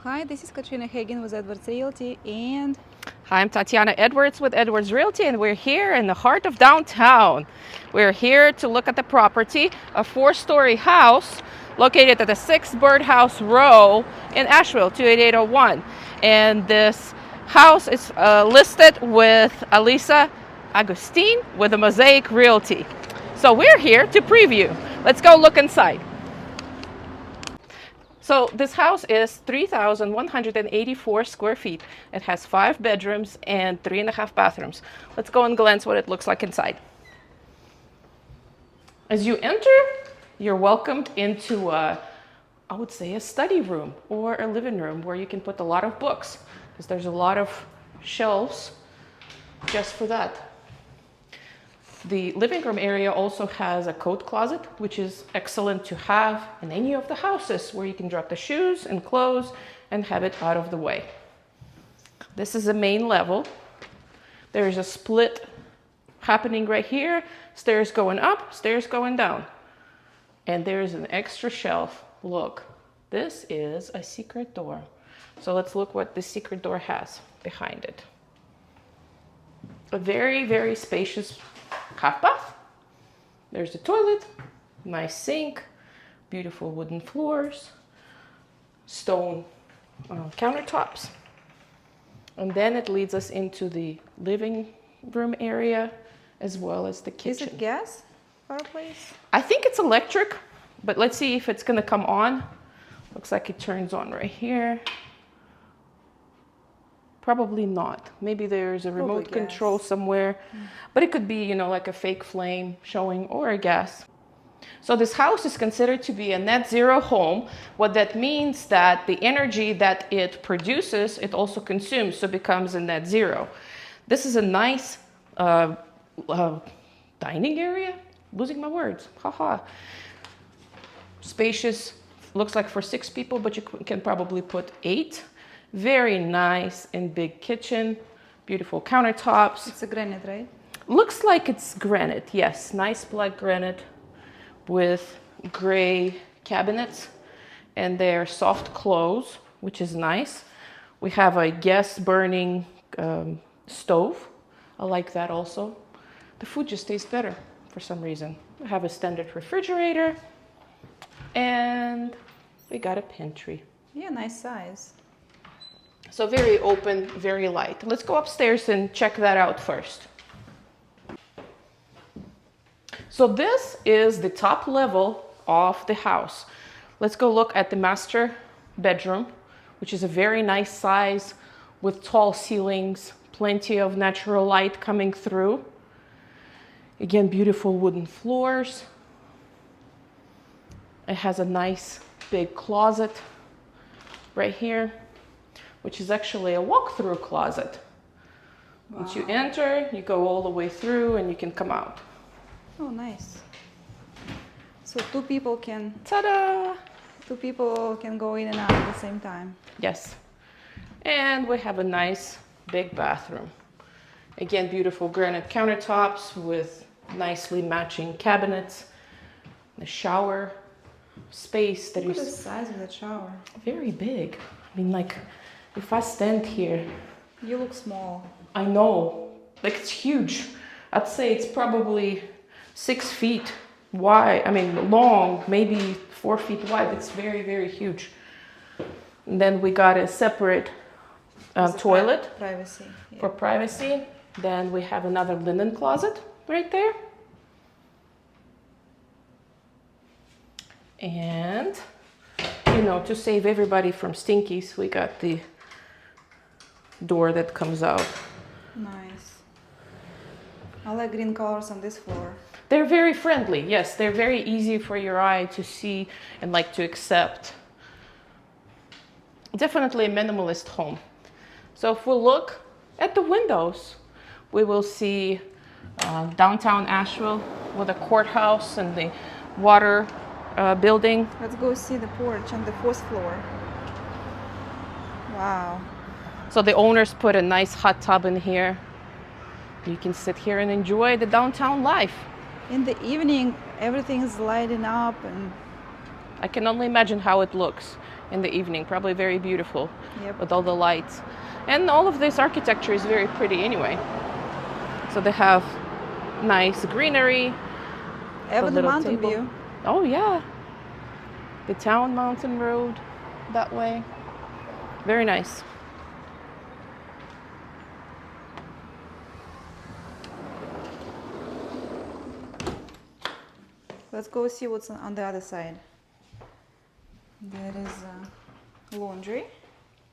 Hi, this is Katrina Hagen with Edwards Realty, and Hi, I'm Tatiana Edwards with Edwards Realty, and we're here in the heart of downtown. We're here to look at the property, a 4-story house located at the 6 Birdhouse Row in Asheville, 28801. And this house is listed with Alisa Agustin with the Mosaic Realty. So we're here to preview. Let's go look inside. So this house is 3,184 square feet. It has 5 bedrooms and 3.5 bathrooms. Let's go and glance what it looks like inside. As you enter, you're welcomed into I would say a study room or a living room where you can put a lot of books, because there's a lot of shelves just for that. The living room area also has a coat closet, which is excellent to have in any of the houses where you can drop the shoes and clothes and have it out of the way. This is the main level. There is a split happening right here. Stairs going up, stairs going down. And there's an extra shelf. Look, this is a secret door. So let's look what this secret door has behind it. A very, very spacious half bath. There's the toilet, nice sink, beautiful wooden floors, stone countertops. And then it leads us into the living room area as well as the kitchen. Is it gas fireplace? I think it's electric, but let's see if it's going to come on. Looks like it turns on right here. Probably not. Maybe there's a remote control somewhere, but it could be, like a fake flame showing or a gas. So this house is considered to be a net zero home. What that means that the energy that it produces, it also consumes, so becomes a net zero. This is a nice dining area. Losing my words. Haha. Spacious. Looks like for 6 people, but you can probably put 8. Very nice and big kitchen, beautiful countertops. It's a granite, right? Looks like it's granite, yes. Nice black granite with gray cabinets, and they're soft close, which is nice. We have a gas burning stove. I like that also. The food just tastes better for some reason. We have a standard refrigerator, and we got a pantry. Yeah, nice size. So very open, very light. Let's go upstairs and check that out first. So this is the top level of the house. Let's go look at the master bedroom, which is a very nice size with tall ceilings, plenty of natural light coming through. Again, beautiful wooden floors. It has a nice big closet right here, which is actually a walk-through closet. Wow. Once you enter, you go all the way through and you can come out. Oh, nice. So 2 people can... Ta-da! 2 people can go in and out at the same time. Yes. And we have a nice big bathroom. Again, beautiful granite countertops with nicely matching cabinets. The shower space that Look at the size of the shower. Very big. I mean, like, if I stand here... You look small. I know. Like, it's huge. I'd say it's probably 6 feet wide. I mean, long, maybe 4 feet wide. It's very, very huge. And then we got a separate toilet. Privacy. Yeah. For privacy. Then we have another linen closet right there. And, to save everybody from stinkies, we got the door that comes out. Nice. I like green colors on this floor. They're very friendly. Yes, they're very easy for your eye to see and to accept. Definitely a minimalist home. So if we look at the windows, we will see downtown Asheville with a courthouse and the water building. Let's go see the porch on the 4th floor. Wow. So the owners put a nice hot tub in here. You can sit here and enjoy the downtown life. In the evening, everything is lighting up, and I can only imagine how it looks. in the evening. Probably very beautiful. Yep. With all the lights. And all of this architecture is very pretty anyway. So they have nice greenery. Even the mountain table. view. Oh yeah. The town mountain road that way. Very nice. Let's go see what's on the other side. There is laundry.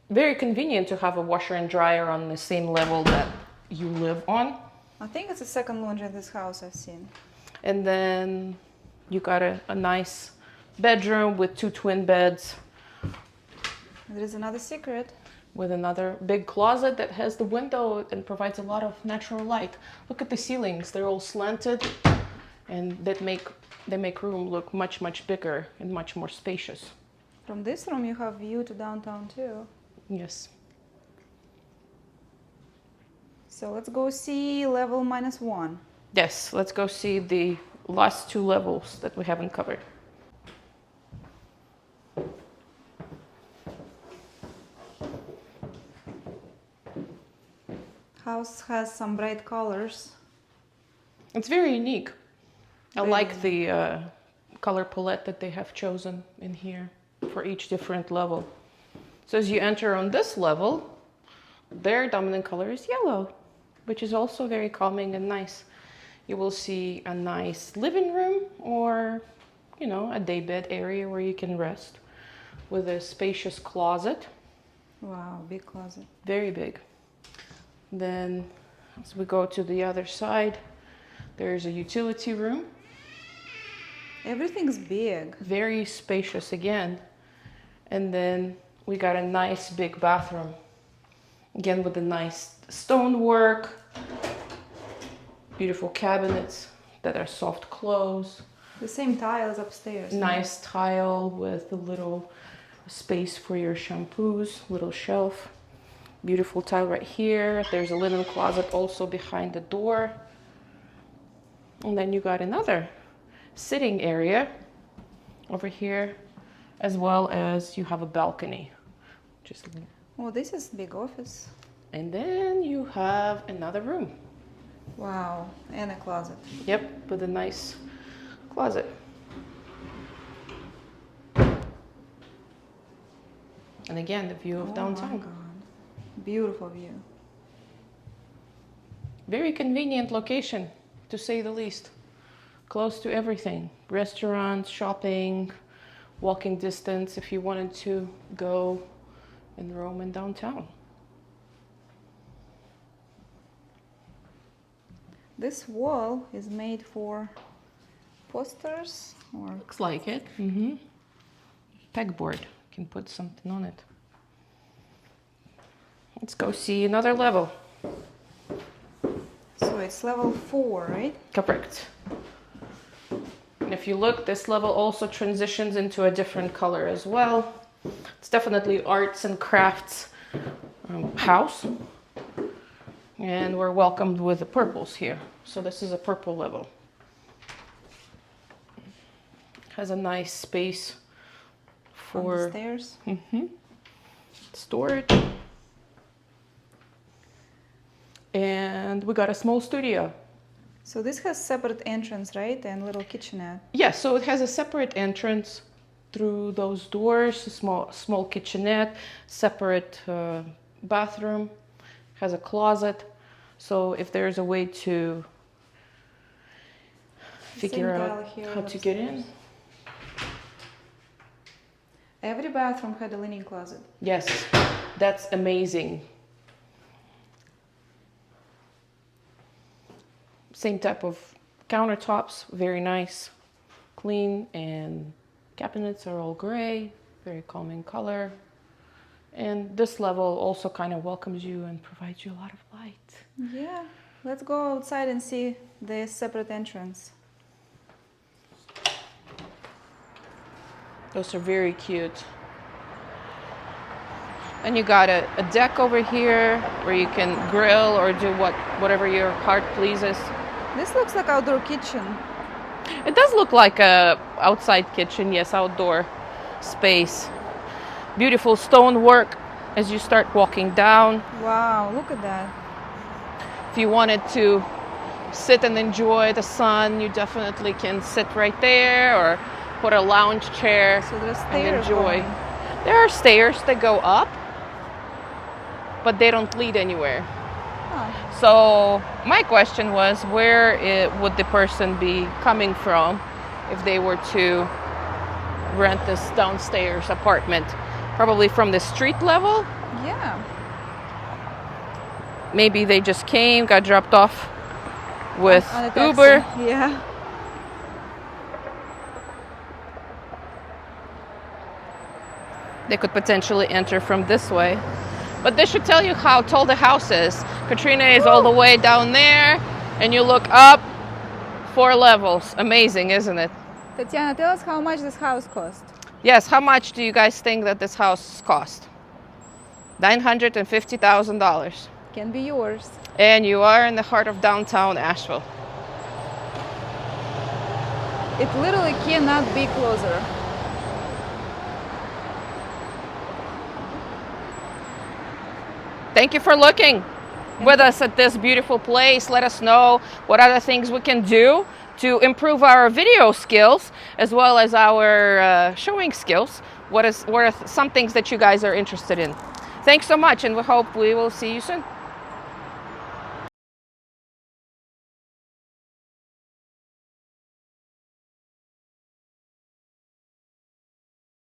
Very convenient to have a washer and dryer on the same level that you live on. I think it's the second laundry in this house I've seen. And then you got a nice bedroom with 2 twin beds. There is another secret. With another big closet that has the window and provides a lot of natural light. Look at the ceilings, they're all slanted and they make room look much, much bigger and much more spacious. From this room you have view to downtown too. Yes. So let's go see level -1. Yes, let's go see the last 2 levels that we haven't covered. House has some bright colors. It's very unique. I Very like the color palette that they have chosen in here for each different level. So as you enter on this level, their dominant color is yellow, which is also very calming and nice. You will see a nice living room or, you know, a daybed area where you can rest with a spacious closet. Wow, big closet. Very big. Then as we go to the other side, there's a utility room. Everything's big. Very spacious again. And then we got a nice big bathroom. Again with the nice stonework. Beautiful cabinets that are soft close. The same tiles upstairs. Nice tile with a little space for your shampoos, little shelf. Beautiful tile right here. There's a linen closet also behind the door. And then you got another sitting area over here, as well as you have a balcony. Just Oh, this is big office. and then you have another room. Wow, and a closet. Yep, with a nice closet. And again, the view of Oh my downtown. God. Beautiful view. Very convenient location, to say the least. Close to everything. Restaurants, shopping, walking distance if you wanted to go and roam in downtown. This wall is made for posters or Looks like it. Mm-hmm. Pegboard. You can put something on it. Let's go see another level. so it's level 4, right? Correct. And if you look, this level also transitions into a different color as well. It's definitely arts and crafts house. And we're welcomed with the purples here. So this is a purple level. Has a nice space On the for stairs. storage. And we got a small studio. So this has separate entrance, right? And little kitchenette. Yeah, so it has a separate entrance through those doors, a small kitchenette, separate bathroom, has a closet. So if there's a way to figure Same out tile here how to get in. upstairs. Every bathroom had a linen closet. Yes, that's amazing. Same type of countertops, very nice, clean, and cabinets are all gray, very calming color. And this level also kind of welcomes you and provides you a lot of light. Yeah, let's go outside and see the separate entrance. Those are very cute. And you got a deck over here where you can grill or do whatever your heart pleases. This looks like outdoor kitchen. It does look like a outside kitchen, yes, outdoor space. beautiful stonework as you start walking down. Wow, look at that. If you wanted to sit and enjoy the sun, you definitely can sit right there or put a lounge chair So there's and stairs enjoy. going. There are stairs that go up, but they don't lead anywhere. Oh, So my question was, where would the person be coming from if they were to rent this downstairs apartment? Probably from the street level. yeah. Maybe they just came, got dropped off with On a taxi. Uber. Yeah. They could potentially enter from this way. But this should tell you how tall the house is. Katrina is all the way down there, and you look up 4 levels. Amazing, isn't it? Tatiana, tell us how much this house cost. Yes, how much do you guys think that this house cost? $950,000. Can be yours. And you are in the heart of downtown Asheville. It literally cannot be closer. Thank you for looking with us at this beautiful place. Let us know what other things we can do to improve our video skills as well as our showing skills. What are some things that you guys are interested in? Thanks so much, and we hope we will see you soon.